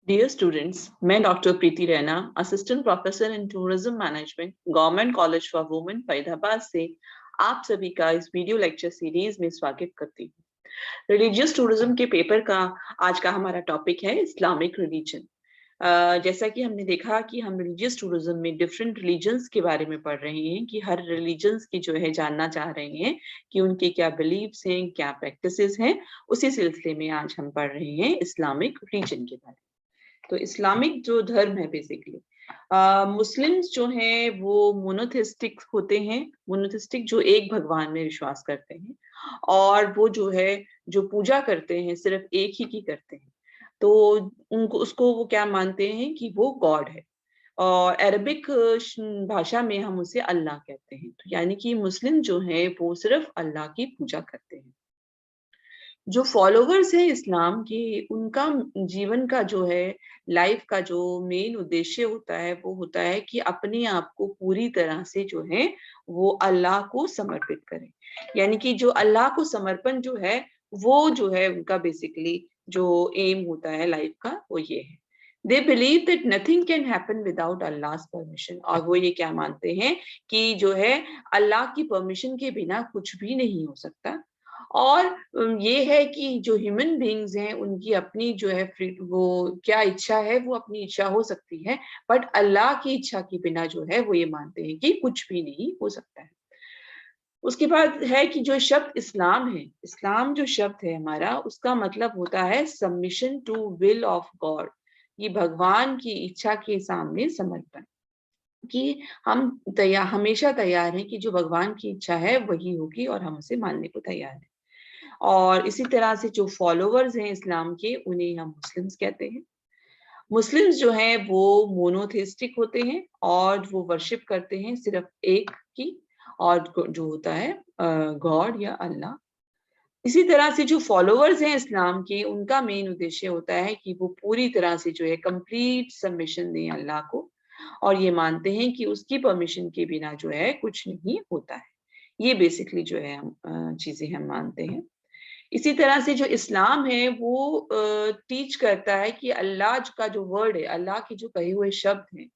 Dear students, मैं doctor Preeti Raina, assistant professor in tourism management, government college for women Faridabad से आप सभी का इस वीडियो लेक्चर सीरीज में स्वागत करती हूँ। रिलीजियस टूरिज्म के पेपर का आज का हमारा टॉपिक है इस्लामिक रिलीजन। जैसा कि हमने देखा कि हम रिलीजियस टूरिज्म में डिफरेंट रिलीजन्स के बारे में पढ़ रहे हैं कि हर रिलीजन्स की जो है जानना चाह रहे हैं कि उनके क्या बिलीव्स हैं, क्या प्रैक्टिसेस हैं। उसी सिलसिले में आज हम पढ़ रहे हैं इस्लामिक रिलीजन के बारे में। तो इस्लामिक जो धर्म है बेसिकली मुस्लिम्स जो हैं वो मोनोथिस्टिक होते हैं। मोनोथिस्टिक जो एक भगवान में विश्वास करते हैं और वो जो है जो पूजा करते हैं सिर्फ एक ही की करते हैं। तो उनको उसको वो क्या मानते हैं कि वो गॉड है। और अरबिक भाषा में हम उसे अल्लाह कहते हैं। तो यानी कि मुस्लिम जो है वो सिर्फ अल्लाह की पूजा करते हैं। जो फॉलोवर्स हैं इस्लाम के, उनका जीवन का जो है लाइफ का जो मेन उद्देश्य होता है वो होता है कि अपने आप को पूरी तरह से जो है वो अल्लाह को समर्पित करें। यानी कि जो अल्लाह को समर्पण जो है वो जो है उनका बेसिकली जो एम होता है लाइफ का वो ये है। They believe that nothing can happen without Allah permission. और वो ये क्या मानते हैं कि जो है अल्लाह की परमिशन के बिना कुछ भी नहीं हो सकता। और ये है कि जो ह्यूमन बीइंग्स हैं उनकी अपनी जो है फ्री वो क्या इच्छा है वो अपनी इच्छा हो सकती है, बट अल्लाह की इच्छा के बिना जो है वो ये मानते हैं कि कुछ भी नहीं हो सकता है। उसके बाद है कि जो शब्द इस्लाम है, इस्लाम जो शब्द है हमारा, उसका मतलब होता है submission to will of God. ये भगवान की इच्छा के सामने समर्पण, कि हम तैयार हमेशा तैयार हैं कि जो भगवान की इच्छा है वही होगी और हम उसे मानने को तैयार हैं। और इसी तरह से जो फॉलोवर्स हैं इस्लाम के उन्हें हम मुस्लिम्स कहते हैं। मुस्लिम्स जो हैं वो मोनोथेइस्टिक होते हैं और वो वर्शिप करते हैं सिर्फ एक की, और जो होता है गॉड या अल्लाह। इसी तरह से जो फॉलोवर्स हैं इस्लाम के, उनका मेन उद्देश्य होता है कि वो पूरी तरह से जो है कंप्लीट सबमिशन दें अल्लाह को, और ये मानते हैं कि उसकी परमिशन के बिना जो है कुछ नहीं होता है। ये बेसिकली जो है हम चीजें हम मानते हैं। इसी तरह से जो इस्लाम है वो टीच करता है कि अल्लाह का जो वर्ड है, अल्लाह के जो कहे हुए शब्द हैं,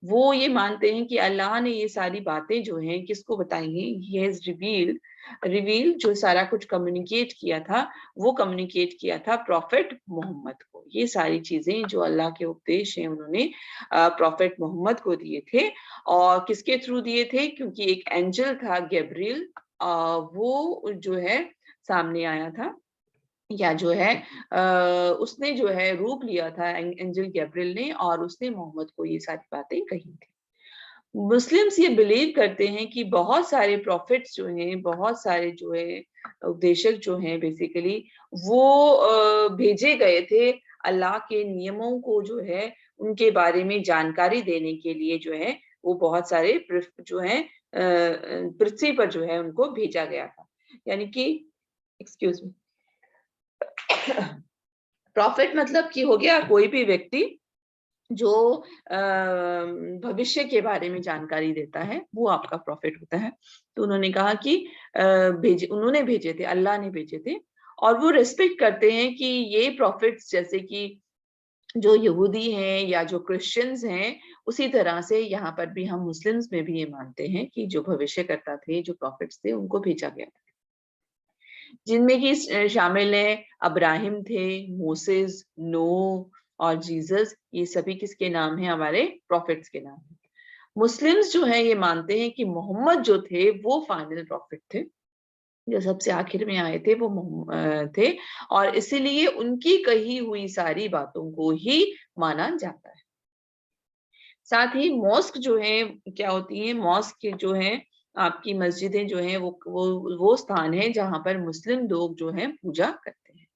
वो ये मानते हैं कि अल्लाह ने ये सारी बातें जो हैं किसको बताई हैं, ही हैज रिवील रिवील जो सारा कुछ कम्युनिकेट किया था, वो कम्युनिकेट किया था प्रॉफिट मोहम्मद को। ये सारी चीजें जो अल्लाह के उपदेश हैं उन्होंने प्रॉफिट मोहम्मद को दिए थे। और किसके थ्रू दिए थे? क्योंकि एक एंजल था गैब्रियल, वो जो है सामने आया था, या जो है उसने जो है रूप लिया था एंजल गैब्रियल ने, और उसने मोहम्मद को ये सारी बातें कही थी। मुस्लिम्स ये बिलीव करते हैं कि बहुत सारे प्रॉफिट्स जो हैं, बहुत सारे जो है उपदेशक जो हैं बेसिकली वो भेजे गए थे अल्लाह के नियमों को जो है उनके बारे में जानकारी देने के लिए। जो है वो बहुत सारे जो है पृथ्वी पर जो है उनको भेजा गया था। यानी कि एक्सक्यूज मी, प्रॉफिट मतलब कि हो गया कोई भी व्यक्ति जो भविष्य के बारे में जानकारी देता है, वो आपका प्रॉफिट होता है। तो उन्होंने कहा कि उन्होंने भेजे थे, अल्लाह ने भेजे थे। और वो रिस्पेक्ट करते हैं कि ये प्रॉफिट्स जैसे कि जो यहूदी हैं या जो क्रिश्चियंस हैं, उसी तरह से यहाँ पर भी हम मुस्लिम्स में भी ये मानते हैं कि जो भविष्यकर्ता थे, जो प्रॉफिट्स थे, उनको भेजा गया था। जिनमें कि शामिल हैं अब्राहिम थे, मोसेस, नूह और जीसस। ये सभी किसके नाम हैं? हमारे प्रॉफिट्स के नाम हैं। मुस्लिम्स जो है ये मानते हैं कि मोहम्मद जो थे वो फाइनल प्रॉफिट थे, जो सबसे आखिर में आए थे वो थे, और इसीलिए उनकी कही हुई सारी बातों को ही माना जाता है। साथ ही मॉस्क जो है क्या होती है? मॉस्क जो है आपकी मस्जिदें जो हैं वो स्थान है जहां पर मुस्लिम लोग जो हैं पूजा करते हैं।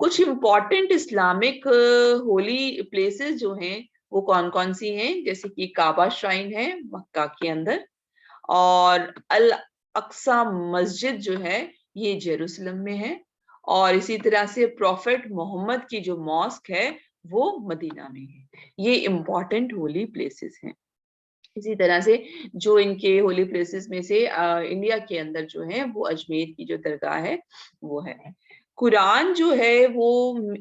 कुछ इम्पोर्टेंट इस्लामिक होली प्लेसेस जो हैं वो कौन कौन सी हैं? जैसे कि काबा श्राइन है मक्का के अंदर, और अल अक्सा मस्जिद जो है ये जेरूसलम में है, और इसी तरह से प्रॉफिट मोहम्मद की जो मॉस्क है वो मदीना में है। ये इम्पोर्टेंट होली प्लेसेस हैं। इसी तरह से जो इनके होली प्लेसेस में से इंडिया के अंदर जो है वो अजमेर की जो दरगाह है वो है। कुरान जो है वो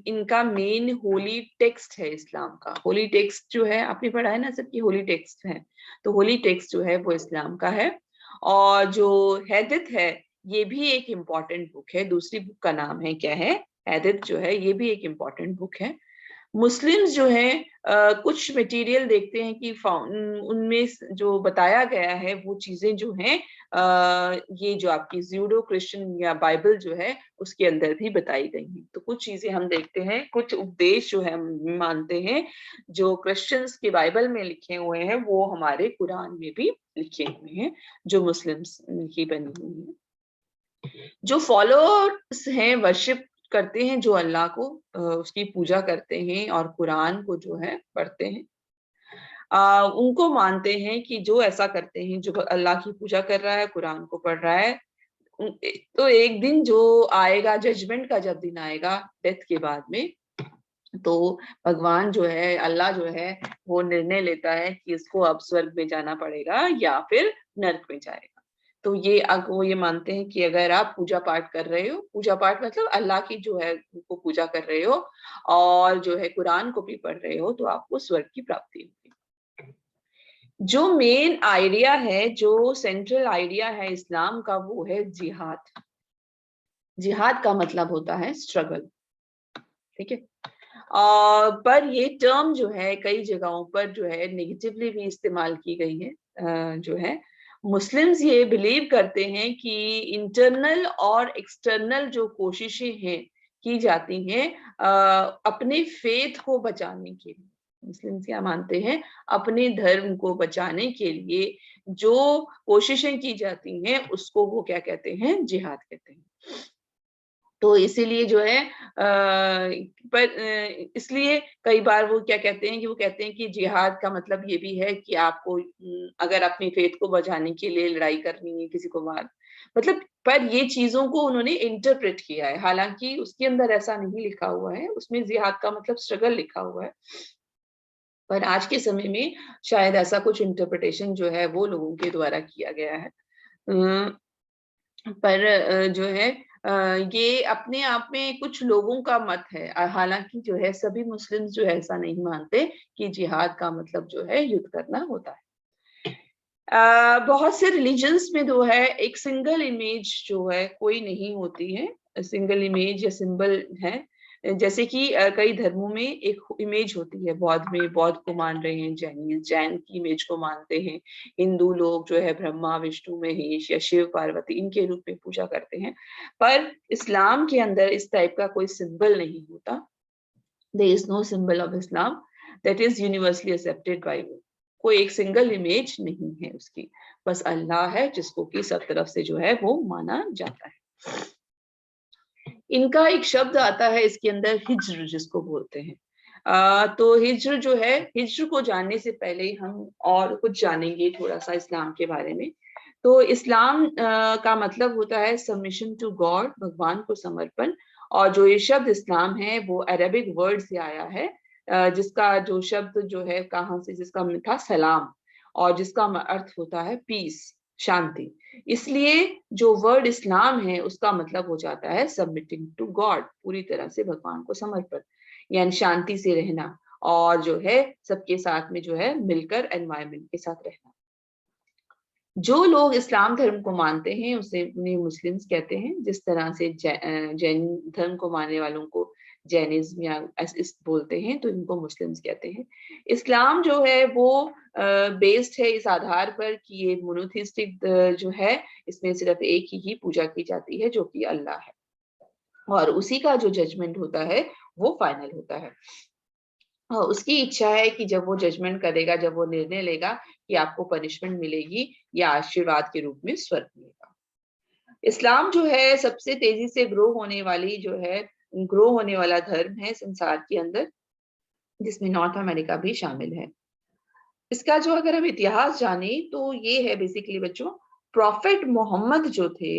इनका मेन होली टेक्स्ट है इस्लाम का। होली टेक्स्ट जो है आपने पढ़ा है ना सबकी, होली टेक्स्ट है, तो होली टेक्स्ट जो है वो इस्लाम का है। और जो हैदिथ है ये भी एक इम्पॉर्टेंट बुक है, दूसरी बुक का नाम है क्या है, हैदिथ जो है ये भी एक इम्पॉर्टेंट बुक है। मुस्लिम्स जो हैं कुछ मटेरियल देखते हैं कि उनमें जो बताया गया है वो चीजें जो हैं ये जो आपकी जूडो क्रिश्चियन या बाइबल जो है उसके अंदर भी बताई गई हैं। तो कुछ चीजें हम देखते हैं, कुछ उपदेश जो है हम मानते हैं जो क्रिश्चियंस के बाइबल में लिखे हुए हैं वो हमारे कुरान में भी लिखे हुए हैं, जो मुस्लिम्स की बनी हुई है। जो फॉलोअर्स हैं, वर्शिप करते हैं जो अल्लाह को, उसकी पूजा करते हैं और कुरान को जो है पढ़ते हैं, उनको मानते हैं कि जो ऐसा करते हैं, जो अल्लाह की पूजा कर रहा है, कुरान को पढ़ रहा है, तो एक दिन जो आएगा, जजमेंट का जब दिन आएगा डेथ के बाद में, तो भगवान जो है, अल्लाह जो है, वो निर्णय लेता है कि इसको अब स्वर्ग में जाना पड़ेगा या फिर नर्क में जाएगा। तो वो ये मानते हैं कि अगर आप पूजा पाठ कर रहे हो, पूजा पाठ मतलब अल्लाह की जो है उनको पूजा कर रहे हो और जो है कुरान को भी पढ़ रहे हो, तो आपको स्वर्ग की प्राप्ति होगी। जो मेन आइडिया है, जो सेंट्रल आइडिया है इस्लाम का, वो है जिहाद। जिहाद का मतलब होता है स्ट्रगल, ठीक है। पर ये टर्म जो है कई जगहों पर जो है नेगेटिवली भी इस्तेमाल की गई है। जो है मुस्लिम्स ये बिलीव करते हैं कि इंटरनल और एक्सटर्नल जो कोशिशें हैं की जाती हैं अपने फेथ को बचाने के लिए। मुस्लिम्स क्या मानते हैं, अपने धर्म को बचाने के लिए जो कोशिशें की जाती हैं उसको वो क्या कहते हैं, जिहाद कहते हैं। तो इसीलिए जो है इसलिए कई बार वो क्या कहते हैं कि वो कहते हैं कि जिहाद का मतलब ये भी है कि आपको अगर अपनी फेथ को बचाने के लिए लड़ाई करनी है, किसी को मार, मतलब, पर ये चीजों को उन्होंने इंटरप्रेट किया है, हालांकि उसके अंदर ऐसा नहीं लिखा हुआ है, उसमें जिहाद का मतलब स्ट्रगल लिखा हुआ है। पर आज के समय में शायद ऐसा कुछ इंटरप्रिटेशन जो है वो लोगों के द्वारा किया गया है। पर जो है ये अपने आप में कुछ लोगों का मत है, हालांकि जो है सभी मुस्लिम्स जो है ऐसा नहीं मानते कि जिहाद का मतलब जो है युद्ध करना होता है। बहुत से रिलीजन्स में जो है एक सिंगल इमेज जो है कोई नहीं होती है, सिंगल इमेज या सिंबल है। जैसे कि कई धर्मों में एक इमेज होती है, बौद्ध में बौद्ध को मान रहे हैं, जैन की इमेज को मानते हैं, हिंदू लोग जो है ब्रह्मा विष्णु महेश या शिव पार्वती इनके रूप में पूजा करते हैं। पर इस्लाम के अंदर इस टाइप का कोई सिंबल नहीं होता। There is no symbol of Islam that is universally accepted by all. कोई एक सिंगल इमेज नहीं है उसकी, बस अल्लाह है जिसको कि सब तरफ से जो है वो माना जाता है। इनका एक शब्द आता है इसके अंदर, हिज्र जिसको बोलते हैं। तो हिज्र जो है, हिज्र को जानने से पहले हम और कुछ जानेंगे थोड़ा सा इस्लाम के बारे में। तो इस्लाम का मतलब होता है सबमिशन टू गॉड, भगवान को समर्पण। और जो ये शब्द इस्लाम है वो अरबिक वर्ड से आया है, जिसका जो शब्द जो है कहाँ से, जिसका था सलाम, और जिसका अर्थ होता है पीस, शांति। इसलिए जो वर्ड इस्लाम है उसका मतलब हो जाता है सबमिटिंग टू गॉड, पूरी तरह से भगवान को समर्पण, यानी शांति से रहना और जो है सबके साथ में जो है मिलकर एनवायरनमेंट के साथ रहना। जो लोग इस्लाम धर्म को मानते हैं उसे उन्हें मुस्लिम्स कहते हैं, जिस तरह से जैन धर्म को मानने वालों को जैनिज्म या इस बोलते हैं, तो इनको मुस्लिम्स कहते हैं। इस्लाम जो है वो बेस्ड है इस आधार पर कि ये मोनोथिस्टिक जो है, इसमें सिर्फ एक ही पूजा की जाती है जो कि अल्लाह है, और उसी का जो जजमेंट होता है वो फाइनल होता है। उसकी इच्छा है कि जब वो जजमेंट करेगा, जब वो निर्णय लेगा कि आपको पनिशमेंट मिलेगी या आशीर्वाद के रूप में स्वर्ग मिलेगा। इस्लाम जो है सबसे तेजी से ग्रो होने वाला धर्म है संसार के अंदर, जिसमें नॉर्थ अमेरिका भी शामिल है। इसका जो अगर हम इतिहास जाने तो ये है बेसिकली बच्चों, प्रॉफेट मोहम्मद जो थे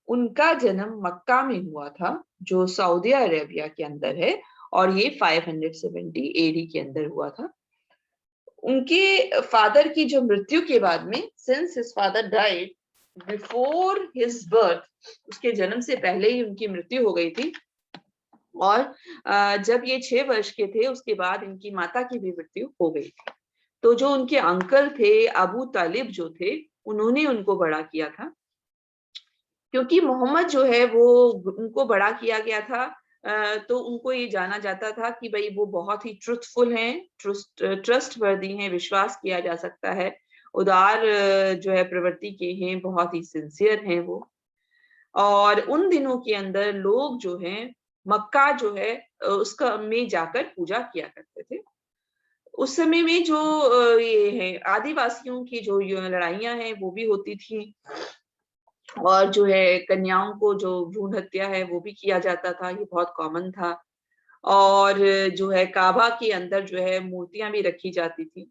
उनका जन्म मक्का में हुआ था, जो सऊदी अरेबिया के अंदर है, और ये 570 एडी के अंदर हुआ था। उनके फादर की जो मृत्यु के बाद में, since his father died before his birth, उसके जन्म से पहले ही उनकी मृत्यु हो गई थी, और जब ये 6 वर्ष के थे उसके बाद इनकी माता की भी मृत्यु हो गई थी। तो जो उनके अंकल थे अबू तालिब जो थे, उन्होंने उनको बड़ा किया था। क्योंकि मोहम्मद जो है वो उनको बड़ा किया गया था, तो उनको ये जाना जाता था कि भाई वो बहुत ही ट्रुथफुल हैं, ट्रस्टवर्दी हैं, विश्वास किया जा सकता है, उदार जो है प्रवृत्ति के हैं, बहुत ही सिंसियर हैं वो। और उन दिनों के अंदर लोग जो हैं मक्का जो है उसका में जाकर पूजा किया करते थे। उस समय में जो ये है आदिवासियों की जो लड़ाइयां हैं वो भी होती थी, और जो है कन्याओं को जो भ्रूण हत्या है वो भी किया जाता था, ये बहुत कॉमन था। और जो है काबा के अंदर जो है मूर्तियां भी रखी जाती थी,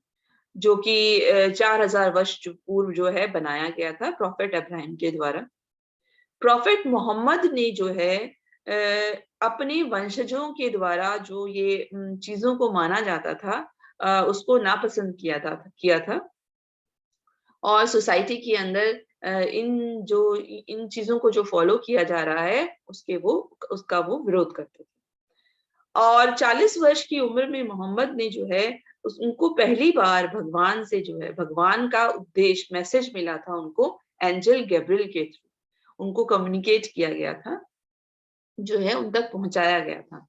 जो कि 4000 वर्ष पूर्व जो है बनाया गया था प्रॉफेट अब्राहम के द्वारा। प्रॉफेट मोहम्मद ने जो है अपने वंशजों के द्वारा जो ये चीजों को माना जाता था, उसको नापसंद किया था। और सोसाइटी के अंदर इन चीजों को जो फॉलो किया जा रहा है उसका वो विरोध करते थे। और 40 वर्ष की उम्र में मोहम्मद ने जो है उनको पहली बार भगवान से जो है भगवान का उपदेश मैसेज मिला था उनको, एंजल गैब्रियल के थ्रू उनको कम्युनिकेट किया गया था, जो है उन तक पहुंचाया गया था।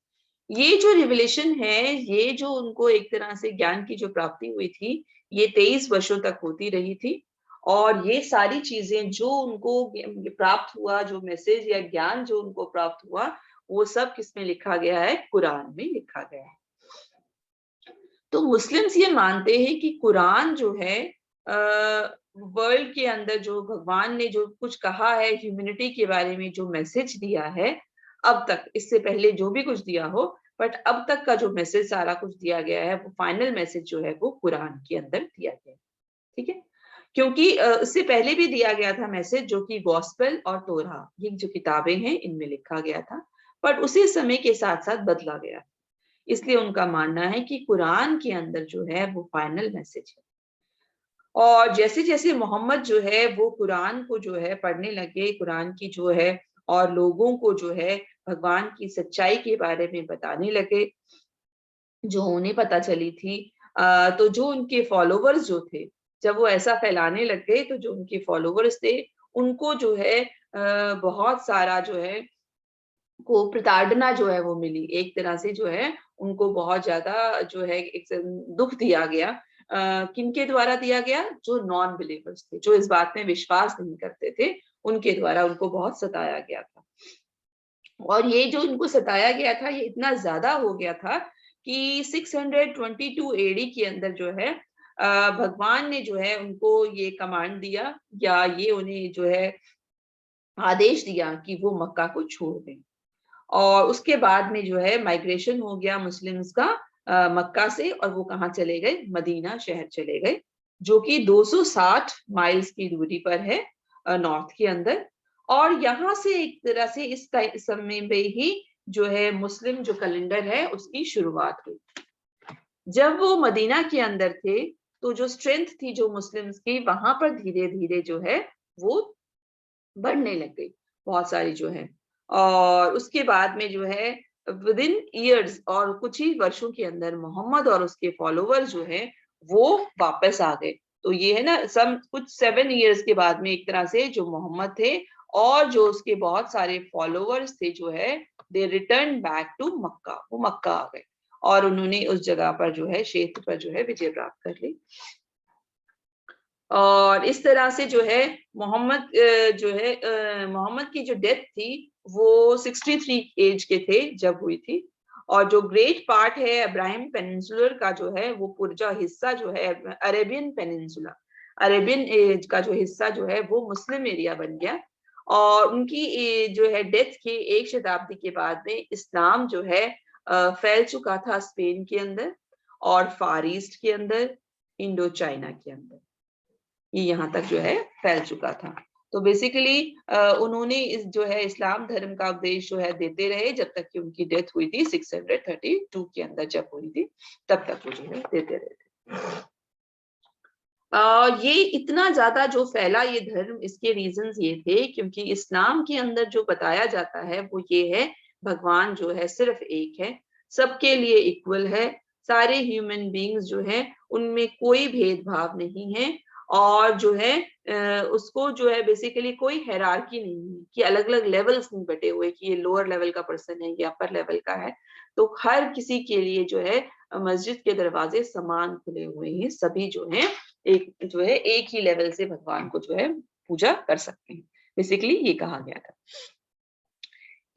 ये जो रिविलेशन है, ये जो उनको एक तरह से ज्ञान की जो प्राप्ति हुई थी, ये 23 वर्षों तक होती रही थी। और ये सारी चीजें जो उनको प्राप्त हुआ, जो मैसेज या ज्ञान जो उनको प्राप्त हुआ, वो सब किसमें लिखा गया है? कुरान में लिखा गया है। तो मुस्लिम्स ये मानते हैं कि कुरान जो है वर्ल्ड के अंदर जो भगवान ने जो कुछ कहा है ह्यूमैनिटी के बारे में, जो मैसेज दिया है अब तक, इससे पहले जो भी कुछ दिया हो, बट अब तक का जो मैसेज सारा कुछ दिया गया है, वो फाइनल मैसेज जो है वो कुरान के अंदर दिया गया है। ठीक है, क्योंकि इससे पहले भी दिया गया था मैसेज, जो कि गॉस्पेल और तोरा, ये जो किताबें हैं इनमें लिखा गया था, बट उसी समय के साथ साथ बदला गया। इसलिए उनका मानना है कि कुरान के अंदर जो है वो फाइनल मैसेज है। और जैसे जैसे मोहम्मद जो है वो कुरान को जो है पढ़ने लगे, कुरान की जो है और लोगों को जो है भगवान की सच्चाई के बारे में बताने लगे, जो उन्हें पता चली थी, तो जो उनके फॉलोवर्स जो थे, जब वो ऐसा फैलाने लग गए, तो जो उनके फॉलोवर्स थे उनको जो है बहुत सारा जो है को प्रताड़ना जो है वो मिली, एक तरह से जो है उनको बहुत ज्यादा जो है एक दुख दिया गया। किनके द्वारा दिया गया? जो नॉन बिलीवर्स थे, जो इस बात में विश्वास नहीं करते थे, उनके द्वारा उनको बहुत सताया गया था। और ये जो इनको सताया गया था, ये इतना ज्यादा हो गया था कि 622 एडी के अंदर जो है भगवान ने जो है उनको ये कमांड दिया, या ये उन्हें जो है आदेश दिया कि वो मक्का को छोड़ दें। और उसके बाद में जो है माइग्रेशन हो गया मुस्लिम्स का मक्का से, और वो कहाँ चले गए? मदीना शहर चले गए, जो कि 260 माइल्स की दूरी पर है नॉर्थ के अंदर। और यहाँ से एक तरह से इस समय में ही जो है मुस्लिम जो कैलेंडर है उसकी शुरुआत हुई। जब वो मदीना के अंदर थे, तो जो स्ट्रेंथ थी जो मुस्लिम्स की, वहां पर धीरे धीरे जो है वो बढ़ने लग गई, बहुत सारी जो है। और उसके बाद में जो है विद इन ईयर्स, और कुछ ही वर्षों के अंदर मोहम्मद और उसके फॉलोवर्स जो है वो वापस आ गए। तो ये है ना, सम कुछ 7 ईयर्स के बाद में एक तरह से जो मोहम्मद थे और जो उसके बहुत सारे फॉलोवर्स थे जो है, दे रिटर्न बैक टू मक्का, वो मक्का आ गए और उन्होंने उस जगह पर जो है क्षेत्र पर जो है विजय प्राप्त कर ली। और इस तरह से जो है मोहम्मद जो है मोहम्मद की जो डेथ थी वो 63 एज के थे जब हुई थी। और जो ग्रेट पार्ट है अब्राहिम पेनिनसुलर का जो है, वो पूरा हिस्सा जो है अरेबियन पेनिनसुला, अरेबियन एज का जो हिस्सा जो है वो मुस्लिम एरिया बन गया। और उनकी जो है डेथ के 1 शताब्दी के बाद में इस्लाम जो है फैल चुका था स्पेन के अंदर और फार ईस्ट के अंदर, इंडो चाइना के अंदर, ये यहाँ तक जो है फैल चुका था। तो बेसिकली उन्होंने इस जो है इस्लाम धर्म का उपदेश जो है देते रहे जब तक कि उनकी डेथ हुई थी 632 के अंदर जब हुई थी, तब तक वो जो है देते रहे थे। ये इतना ज्यादा जो फैला ये धर्म, इसके रीजंस ये थे क्योंकि इस्लाम के अंदर जो बताया जाता है वो ये है, भगवान जो है सिर्फ एक है, सबके लिए इक्वल है, सारे ह्यूमन बींग्स जो है उनमें कोई भेदभाव नहीं है, और जो है उसको जो है बेसिकली कोई हायरार्की नहीं है कि अलग अलग लेवल्स नहीं बटे हुए कि ये लोअर लेवल का पर्सन है, ये अपर लेवल का है। तो हर किसी के लिए जो है मस्जिद के दरवाजे समान खुले हुए हैं, सभी जो है एक ही लेवल से भगवान को जो है पूजा कर सकते हैं, बेसिकली ये कहा गया था।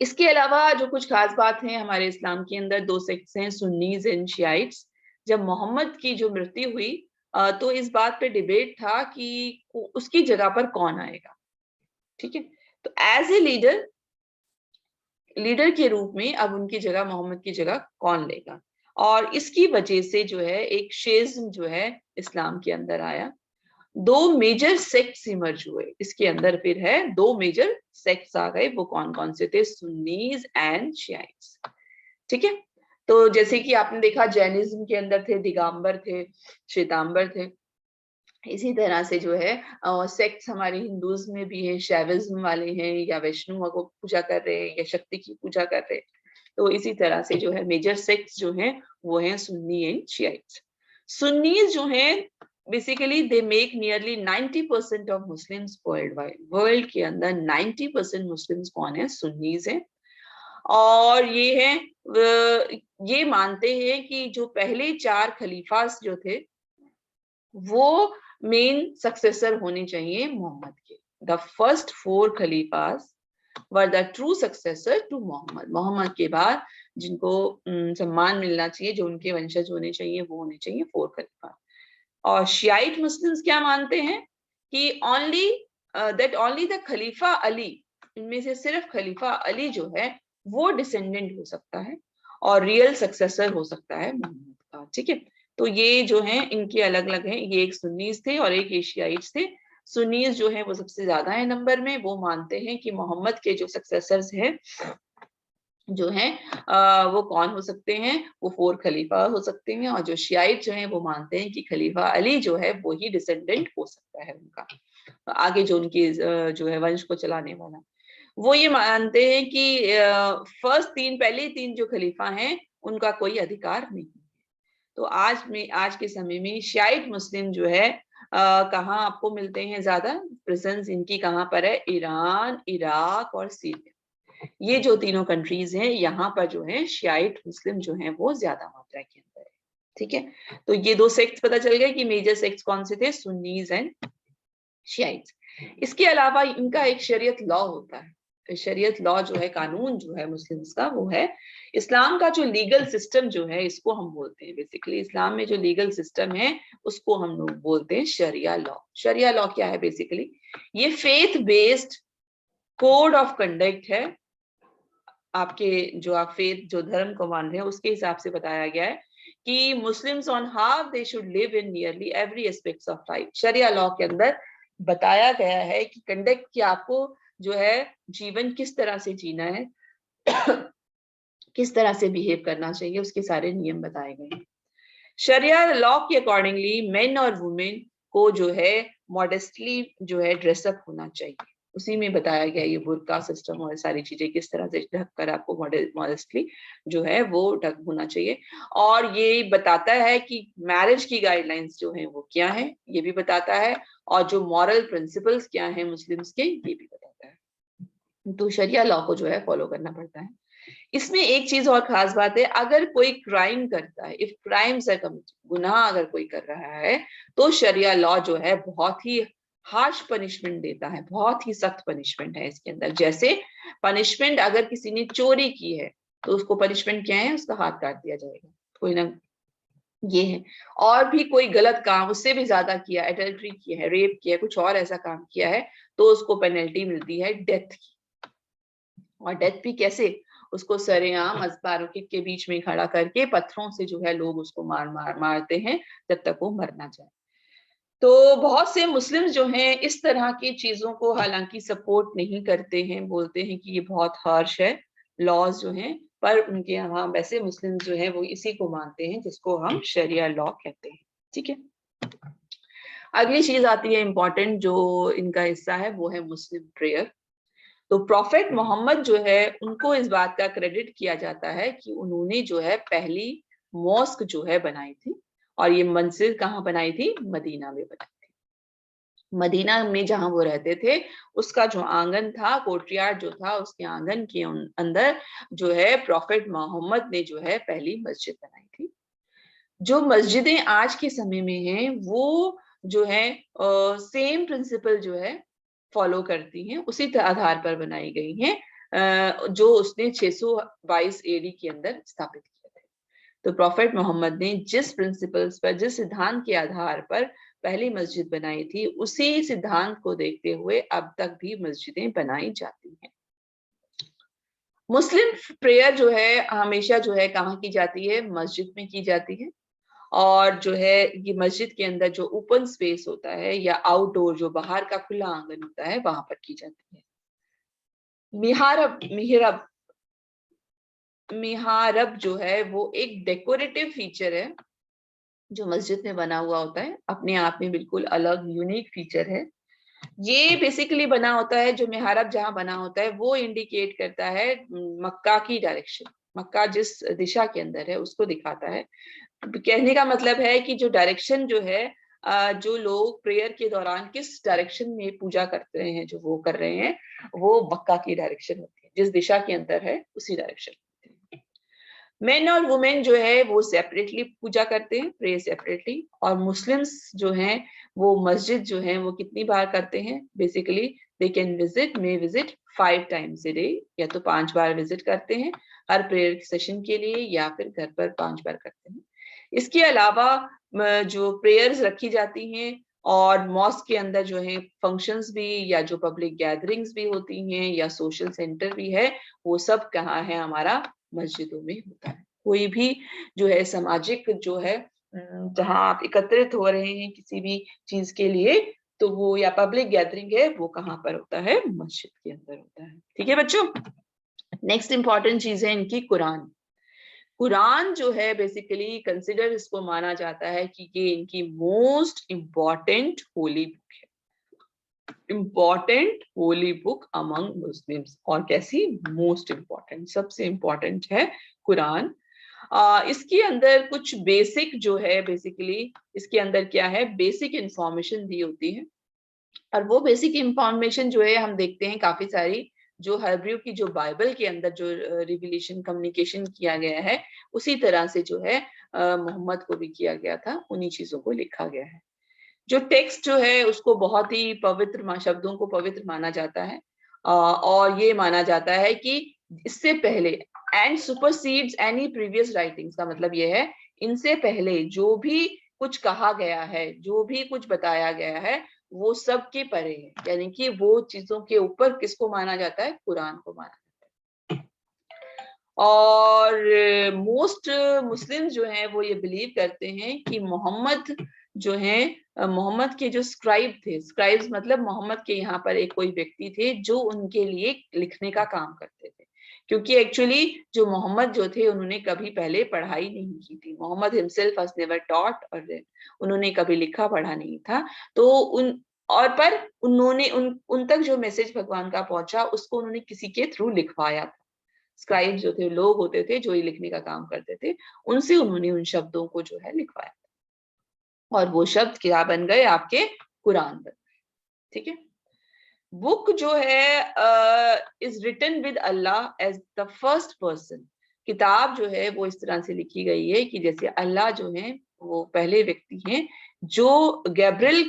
इसके अलावा जो कुछ खास बात है हमारे इस्लाम के अंदर, दो सेक्ट्स हैं, सुन्नीज एंड शियाइट्स। जब मोहम्मद की जो मृत्यु हुई तो इस बात पे डिबेट था कि उसकी जगह पर कौन आएगा, ठीक है। तो एज ए लीडर के रूप में अब उनकी जगह, मोहम्मद की जगह कौन लेगा, और इसकी वजह से जो है एक शेज़्म जो है इस्लाम के अंदर आया। दो मेजर सेक्ट्स इमर्ज हुए इसके अंदर, फिर है दो मेजर सेक्ट्स आ गए, वो कौन कौन से थे, सुन्नीज एंड शियाइट्स, ठीक है। तो जैसे कि आपने देखा जैनिज्म के अंदर थे दिगंबर थे, श्वेतांबर थे, इसी तरह से जो है सेक्ट्स हमारे हिंदूज में भी है, शैविज्म वाले हैं या वैष्णु को पूजा कर रहे हैं या शक्ति की पूजा कर रहे हैं। तो इसी तरह से जो है मेजर सेक्ट्स जो हैं वो हैं सुन्नी एंड शियाइट्स। सुन्नीज जो हैं basically they make nearly 90% of Muslims world wide, world के अंदर 90% मुस्लिम्स कौन है, सुन्नीज हैं। और ये है ये मानते हैं कि जो पहले 4 खलीफास जो थे वो मेन सक्सेसर होने चाहिए मोहम्मद के। The first 4 खलीफास were the true successor to Mohammad. Mohammad के बाद जिनको सम्मान मिलना चाहिए, जो उनके वंशज होने चाहिए, वो होने चाहिए 4 खलीफा। और शियाइट मुस्लिम्स क्या मानते हैं कि ओनली द खलीफा अली, इनमें से सिर्फ खलीफा अली जो है वो डिसेंडेंट हो सकता है और रियल सक्सेसर हो सकता है मोहम्मद का, ठीक है। तो ये जो है इनके अलग अलग हैं, ये एक सुन्नीस थे और एक एशियाइट्स थे। सुन्नीस जो है वो सबसे ज्यादा है नंबर में, वो मानते हैं कि मोहम्मद के जो सक्सेसर्स हैं जो हैं वो कौन हो सकते हैं, वो 4 खलीफा हो सकते हैं, और जो शियाइट जो हैं वो मानते हैं कि खलीफा अली जो है वो ही डिसेंडेंट हो सकता है उनका, आगे जो उनकी जो है वंश को चलाने वाला। वो ये मानते हैं कि पहले 3 जो खलीफा हैं उनका कोई अधिकार नहीं। तो आज के समय में शियाइट मुस्लिम जो है कहाँ आपको मिलते हैं ज्यादा, प्रेजेंस इनकी कहाँ पर है, ईरान, इराक और सीरिया, ये जो तीनों कंट्रीज हैं यहाँ पर जो है शियाइट मुस्लिम जो हैं वो ज्यादा मात्रा के अंदर है, ठीक है। तो ये 2 सेक्ट्स पता चल गए कि मेजर सेक्ट्स कौन से थे, सुन्नीज एंड शियाइट्स। इसके अलावा इनका एक शरीयत लॉ होता है। शरीयत लॉ जो है, कानून जो है मुस्लिम्स का, वो है इस्लाम का जो लीगल सिस्टम जो है, इसको हम बोलते हैं बेसिकली, इस्लाम में जो लीगल सिस्टम है उसको हम लोग बोलते हैं शरिया लॉ। शरिया लॉ क्या है बेसिकली, ये faith based code of conduct है। आपके जो आप फेथ जो धर्म को मान रहे हैं उसके हिसाब से बताया गया है कि Muslims on how they should live in nearly every aspects of life. Sharia law के अंदर बताया गया है कि कंडक्ट की आपको जो है जीवन किस तरह से जीना है किस तरह से बिहेव करना चाहिए, उसके सारे नियम बताए गए हैं। शरिया लॉ के अकॉर्डिंगली मेन और वुमेन को जो है मॉडेस्टली जो है ड्रेसअप होना चाहिए, उसी में बताया गया ये बुर्का सिस्टम और सारी चीजें किस तरह से ढक कर आपको मॉडेस्टली जो है वो ढक होना चाहिए। और ये बताता है कि मैरिज की गाइडलाइंस जो है वो क्या है, ये भी बताता है, और जो मॉरल प्रिंसिपल्स क्या है मुस्लिम्स के, ये भी बताता है। तो शरिया लॉ को जो है फॉलो करना पड़ता है। इसमें एक चीज और खास बात है, अगर कोई क्राइम करता है, इफ क्राइम्स है कमिटेड, गुनाह अगर कोई कर रहा है, तो शरिया लॉ जो है बहुत ही हार्श पनिशमेंट देता है, बहुत ही सख्त पनिशमेंट है इसके अंदर। जैसे पनिशमेंट अगर किसी ने चोरी की है तो उसको पनिशमेंट क्या है, उसका हाथ काट दिया जाएगा, कोई ना, ये है। और भी कोई गलत काम उससे भी ज्यादा किया, एडल्ट्री किया है, रेप किया है, कुछ और ऐसा काम किया है, तो उसको पेनल्टी मिलती है डेथ की। और डेथ भी कैसे, उसको सरेआम अजबारों के बीच में खड़ा करके पत्थरों से जो है लोग उसको मारते हैं जब तक वो मर ना जाए। तो बहुत से मुस्लिम्स जो हैं इस तरह की चीजों को हालांकि सपोर्ट नहीं करते हैं, बोलते हैं कि ये बहुत हार्श है लॉज जो हैं, पर उनके यहाँ वैसे मुस्लिम जो है वो इसी को मानते हैं जिसको हम शरिया लॉ कहते हैं, ठीक है। अगली चीज आती है इंपॉर्टेंट जो इनका हिस्सा है, वो है मुस्लिम प्रेयर। तो प्रॉफेट मोहम्मद जो है उनको इस बात का क्रेडिट किया जाता है कि उन्होंने जो है पहली मॉस्क जो है बनाई थी, और ये मस्जिद कहाँ बनाई थी? मदीना में बनाई थी। मदीना में जहां वो रहते थे उसका जो आंगन था, कोर्टयार्ड जो था, उसके आंगन के अंदर जो है प्रॉफेट मोहम्मद ने जो है पहली मस्जिद बनाई थी। जो मस्जिदें आज के समय में हैं वो जो है सेम प्रिंसिपल जो है फॉलो करती हैं, उसी आधार पर बनाई गई हैं जो उसने 622 एडी के अंदर स्थापित किया था। तो प्रॉफेट मोहम्मद ने जिस प्रिंसिपल्स पर, जिस सिद्धांत के आधार पर पहली मस्जिद बनाई थी, उसी सिद्धांत को देखते हुए अब तक भी मस्जिदें बनाई जाती हैं। मुस्लिम प्रेयर जो है हमेशा जो है कहाँ की जाती है? मस्जिद में की जाती है। और जो है ये मस्जिद के अंदर जो ओपन स्पेस होता है या आउटडोर जो बाहर का खुला आंगन होता है वहां पर की जाती है। मिहारब मिहरब मिहारब जो है वो एक डेकोरेटिव फीचर है जो मस्जिद में बना हुआ होता है, अपने आप में बिल्कुल अलग यूनिक फीचर है। ये बेसिकली बना होता है, जो मिहारब जहां बना होता है वो इंडिकेट करता है मक्का की डायरेक्शन, मक्का जिस दिशा के अंदर है उसको दिखाता है। कहने का मतलब है कि जो डायरेक्शन जो है जो लोग प्रेयर के दौरान किस डायरेक्शन में पूजा करते हैं, जो वो कर रहे हैं, वो मक्का की डायरेक्शन होती है, जिस दिशा के अंदर है उसी डायरेक्शन। मेन और वुमेन जो है वो सेपरेटली पूजा करते हैं, प्रे सेपरेटली। और मुस्लिम्स जो हैं वो मस्जिद जो है वो कितनी बार करते हैं? Basically they can visit 5 times a day, या तो 5 बार विजिट करते हैं हर प्रेयर सेशन के लिए, या फिर घर पर 5 बार करते हैं। इसके अलावा जो प्रेयर्स रखी जाती हैं और मॉस्क के अंदर जो है फंक्शंस भी, या जो पब्लिक गैदरिंग्स भी होती हैं, या सोशल सेंटर भी है, वो सब कहाँ है? हमारा मस्जिदों में होता है। कोई भी जो है सामाजिक जो है जहाँ आप एकत्रित हो रहे हैं किसी भी चीज के लिए, तो वो या पब्लिक गैदरिंग है, वो कहाँ पर होता है? मस्जिद के अंदर होता है। ठीक है बच्चों। नेक्स्ट इंपॉर्टेंट चीज है इनकी कुरान। कुरान जो है बेसिकली कंसिडर, इसको माना जाता है कि ये इनकी मोस्ट इम्पॉर्टेंट होली बुक है, important Holi book among Muslims. और कैसी? मोस्ट इम्पॉर्टेंट, सबसे इम्पॉर्टेंट है कुरान। इसके अंदर कुछ बेसिक जो है, बेसिकली इसके अंदर क्या है? बेसिक इंफॉर्मेशन दी होती है, और वो बेसिक इंफॉर्मेशन जो है हम देखते हैं काफी सारी, जो हिब्रू की जो बाइबल के अंदर जो रिविलेशन कम्युनिकेशन किया गया है, उसी तरह से जो है मोहम्मद को भी किया गया था, उन्हीं चीजों को लिखा गया है। जो टेक्स्ट जो है उसको बहुत ही पवित्र, शब्दों को पवित्र माना जाता है, और ये माना जाता है कि इससे पहले, एंड सुपरसीड्स एनी प्रीवियस राइटिंग्स, का मतलब ये है इनसे पहले जो भी कुछ कहा गया है, जो भी कुछ बताया गया है, वो सब के परे है। यानी कि वो चीजों के ऊपर किसको माना जाता है? कुरान को माना जाता है। और मोस्ट मुस्लिम्स जो हैं वो ये बिलीव करते हैं कि मोहम्मद जो है, मोहम्मद के जो स्क्राइब थे, स्क्राइब्स मतलब मोहम्मद के यहाँ पर एक कोई व्यक्ति थे जो उनके लिए लिखने का काम करते थे। क्योंकि एक्चुअली जो मोहम्मद जो थे उन्होंने कभी पहले पढ़ाई नहीं की थी, Muhammad himself was never taught, और उन्होंने कभी लिखा पढ़ा नहीं था। तो उन और पर उन्होंने उन तक जो मैसेज भगवान का पहुंचा उसको उन्होंने किसी के थ्रू लिखवाया था। स्क्राइब जो थे लोग होते थे जो ये लिखने का काम करते थे, उनसे उन्होंने उन शब्दों को जो है लिखवाया, और वो शब्द क्या बन गए? आपके कुरान बन गए। ठीक है। बुक जो है is written with Allah as the first person. किताब जो है वो इस तरह से लिखी गई है कि जैसे अल्लाह जो है वो पहले व्यक्ति हैं जो गैब्रियल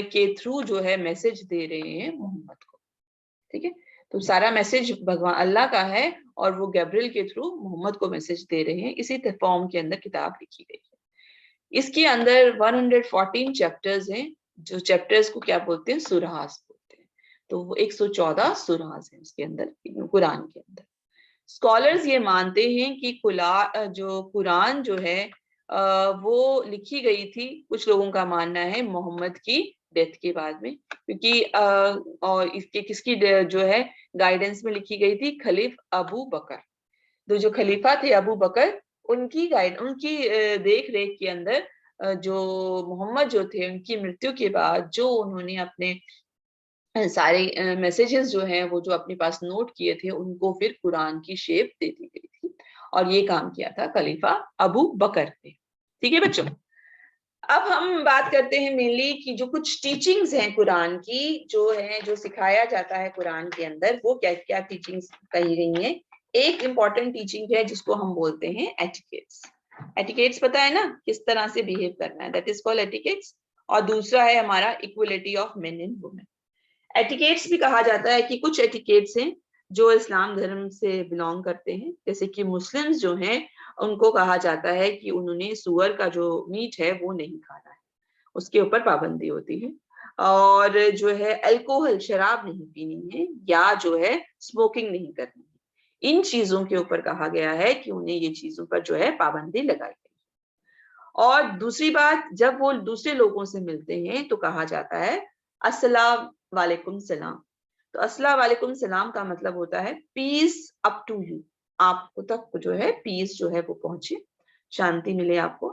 के थ्रू जो है मैसेज दे रहे हैं मोहम्मद को। ठीक है। तो सारा मैसेज भगवान अल्लाह का है, और वो गैब्रियल के थ्रू मोहम्मद को मैसेज दे रहे हैं, इसी फॉर्म के अंदर किताब लिखी गई है। इसके अंदर 114 चैप्टर्स हैं, जो चैप्टर्स को क्या बोलते हैं? सुरास बोलते हैं। तो वो 114 सुरास हैं उसके अंदर, कुरान के अंदर। स्कॉलर्स ये मानते हैं कि जो कुरान जो है वो लिखी गई थी, कुछ लोगों का मानना है मोहम्मद की डेथ के बाद में, क्योंकि और इसके किसकी जो है गाइडेंस में लिखी गई थी? खलीफ अबू बकर। तो जो खलीफा थे अबू बकर, उनकी देख रेख के अंदर जो मोहम्मद जो थे, उनकी मृत्यु के बाद जो उन्होंने अपने सारे मैसेजेस जो हैं वो जो अपने पास नोट किए थे उनको फिर कुरान की शेप दे दी गई थी, और ये काम किया था खलीफा अबू बकर ने। ठीक है बच्चों, अब हम बात करते हैं मेनली कि जो कुछ टीचिंग्स हैं कुरान की, जो है जो सिखाया जाता है कुरान के अंदर, वो क्या क्या टीचिंग्स कही गई हैं। एक इंपॉर्टेंट टीचिंग है जिसको हम बोलते हैं एटिकेट्स। एटिकेट्स पता है ना, किस तरह से बिहेव करना है, दैट इज कॉल्ड एटिकेट्स। और दूसरा है हमारा equality of main and women. Etiquettes भी कहा जाता है कि कुछ एटिकेट्स हैं जो इस्लाम धर्म से बिलोंग करते हैं, जैसे कि मुस्लिम्स जो हैं उनको कहा जाता है कि उन्होंने सुअर का जो मीट है वो नहीं खाना है, उसके ऊपर पाबंदी होती है। और जो है अल्कोहल, शराब नहीं पीनी है, या जो है स्मोकिंग नहीं करनी है। इन चीजों के ऊपर कहा गया है कि उन्हें ये चीजों पर जो है पाबंदी लगाई गई। और दूसरी बात, जब वो दूसरे लोगों से मिलते हैं तो कहा जाता है अस्सलाम वालेकुम सलाम। तो अस्सलाम वालेकुम सलाम का मतलब होता है पीस अप टू यू, आपको तक जो है पीस जो है वो पहुंचे, शांति मिले आपको।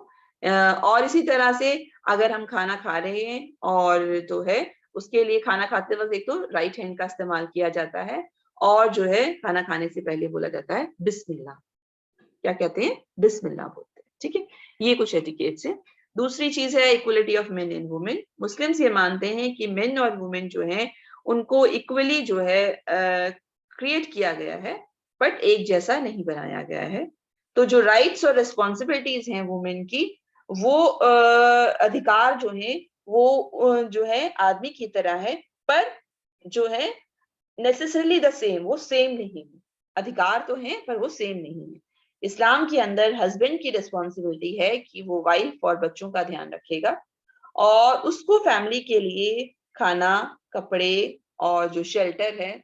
और इसी तरह से अगर हम खाना खा रहे हैं और तो है उसके लिए खाना खाते वक्त एक तो राइट हैंड का इस्तेमाल किया जाता है, और जो है खाना खाने से पहले बोला जाता है बिस्मिल्लाह। क्या कहते हैं, बिस्मिल्लाह बोलते हैं। ठीक है, ये कुछ एटिकेट्स है। दूसरी चीज है equality of main and women. Muslims ये मानते हैं कि मेन और वुमेन जो है उनको इक्वली जो है क्रिएट किया गया है, बट एक जैसा नहीं बनाया गया है। तो जो राइट्स और रिस्पॉन्सिबिलिटीज हैं वुमेन की, वो अधिकार जो है वो जो है आदमी की तरह है, पर जो है नेसेसरली द सेम, वो सेम नहीं है। अधिकार तो है पर वो सेम नहीं है। इस्लाम के अंदर हस्बैंड की रिस्पॉन्सिबिलिटी है कि वो वाइफ और बच्चों का ध्यान रखेगा, और उसको फैमिली के लिए खाना, कपड़े और जो शेल्टर है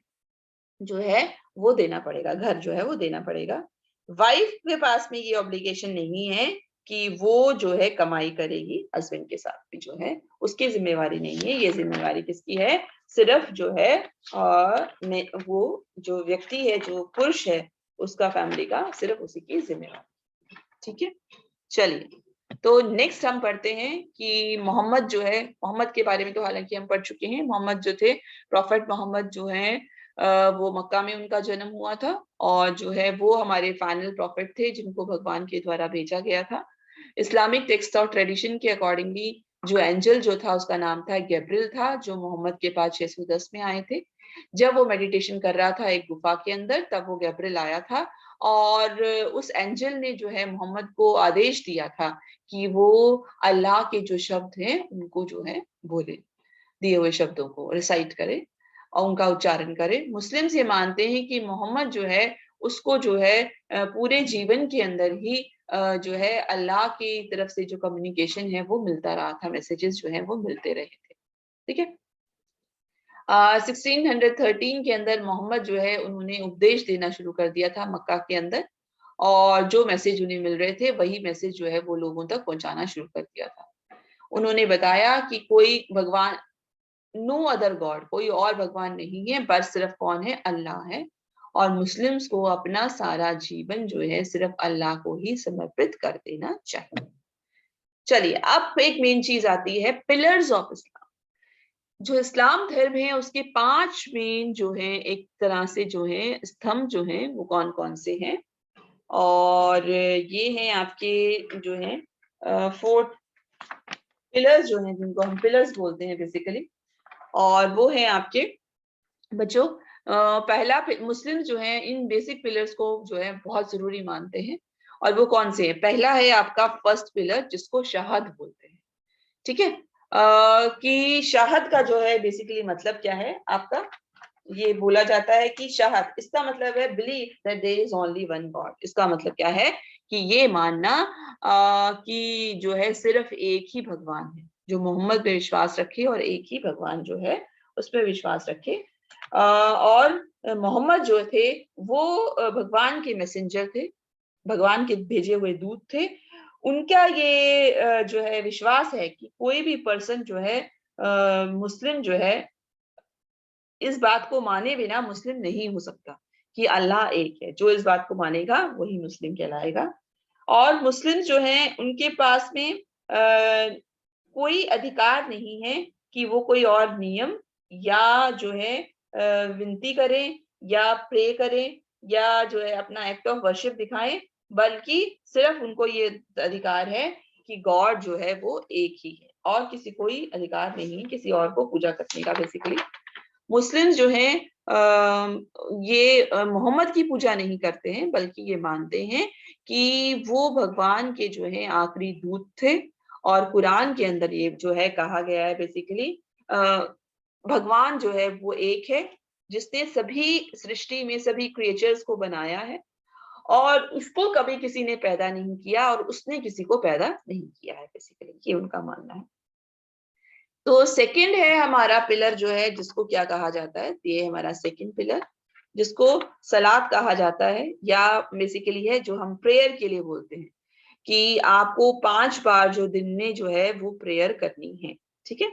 जो है वो देना पड़ेगा, घर जो है वो देना पड़ेगा। वाइफ के पास में ये ऑब्लिगेशन नहीं है कि वो जो है कमाई करेगी, हस्बैंड के साथ भी जो है उसकी जिम्मेवारी नहीं है। ये जिम्मेवारी किसकी है, सिर्फ जो है वो जो व्यक्ति है, जो पुरुष है, उसका फैमिली का सिर्फ उसी की जिम्मेवारी। ठीक है, चलिए तो नेक्स्ट हम पढ़ते हैं कि मोहम्मद जो है, मोहम्मद के बारे में तो हालांकि हम पढ़ चुके हैं। मोहम्मद जो थे, प्रॉफेट मोहम्मद जो है वो मक्का में उनका जन्म हुआ था, और जो है वो हमारे फाइनल प्रॉफिट थे जिनको भगवान के द्वारा भेजा गया था। इस्लामिक टेक्स्ट और ट्रेडिशन के अकॉर्डिंगली जो एंजल जो था उसका नाम था गैब्रियल था, जो मोहम्मद के पास 610 में आए थे। जब वो मेडिटेशन कर रहा था एक गुफा के अंदर, तब वो गैब्रियल आया था, और उस एंजल ने जो है मोहम्मद को आदेश दिया था कि वो अल्लाह के जो शब्द हैं उनको जो है बोले, दिए हुए शब्दों को रिसाइट करे और उनका उच्चारण करे। मुस्लिम्स ये मानते हैं कि मोहम्मद जो है उसको जो है पूरे जीवन के अंदर ही जो है अल्लाह की तरफ से जो कम्युनिकेशन है वो मिलता रहा था, मैसेजेस जो है वो मिलते रहे थे। ठीक है, 1613 के अंदर मोहम्मद जो है उन्होंने उपदेश देना शुरू कर दिया था मक्का के अंदर, और जो मैसेज उन्हें मिल रहे थे वही मैसेज जो है वो लोगों तक पहुंचाना शुरू कर दिया था। उन्होंने बताया कि कोई भगवान, नो अदर गॉड, कोई और भगवान नहीं है, बस सिर्फ कौन है, अल्लाह है। और मुस्लिम्स को अपना सारा जीवन जो है सिर्फ अल्लाह को ही समर्पित कर देना चाहिए। चलिए अब एक मेन चीज आती है, पिलर्स ऑफ इस्लाम। जो इस्लाम धर्म है उसके 5 मेन जो है एक तरह से जो है स्तंभ जो है वो कौन कौन से हैं, और ये हैं आपके जो है 4 पिलर्स जो हैं, जिनको हम पिलर्स बोलते हैं बेसिकली। और वो है आपके बच्चों पहला, मुस्लिम जो है इन बेसिक पिलर्स को जो है बहुत जरूरी मानते हैं, और वो कौन से हैं। पहला है आपका फर्स्ट पिलर जिसको शहाद बोलते हैं। ठीक है, कि शहाद का जो है बेसिकली मतलब क्या है आपका, ये बोला जाता है कि शहाद, इसका मतलब है believe that there is only one God. इसका मतलब क्या है कि ये मानना कि जो है सिर्फ एक ही भगवान है, जो मोहम्मद पे विश्वास रखे और एक ही भगवान जो है उस पर विश्वास रखे। और मोहम्मद जो थे वो भगवान के मैसेंजर थे, भगवान के भेजे हुए दूत थे। उनका ये जो है विश्वास है कि कोई भी पर्सन जो है मुस्लिम जो है इस बात को माने बिना मुस्लिम नहीं हो सकता, कि अल्लाह एक है। जो इस बात को मानेगा वही मुस्लिम कहलाएगा। और मुस्लिम जो हैं उनके पास में कोई अधिकार नहीं है कि वो कोई और नियम या जो है विनती करें या प्रे करें या जो है अपना एक्ट ऑफ वर्शिप दिखाएं, बल्कि सिर्फ उनको ये अधिकार है कि गॉड जो है वो एक ही है और किसी कोई अधिकार नहीं है किसी और को पूजा करने का। बेसिकली मुस्लिम्स जो हैं ये मोहम्मद की पूजा नहीं करते हैं, बल्कि ये मानते हैं कि वो भगवान के जो है आखिरी दूत थे। और कुरान के अंदर ये जो है कहा गया है बेसिकली भगवान जो है वो एक है जिसने सभी सृष्टि में सभी क्रिएचर्स को बनाया है और उसको कभी किसी ने पैदा नहीं किया और उसने किसी को पैदा नहीं किया है। बेसिकली ये उनका मानना है। तो सेकंड है हमारा पिलर जो है जिसको क्या कहा जाता है, ये हमारा सेकंड पिलर जिसको सलात कहा जाता है या बेसिकली है जो हम प्रेयर के लिए बोलते हैं कि आपको 5 बार जो दिन में जो है वो प्रेयर करनी है। ठीक है,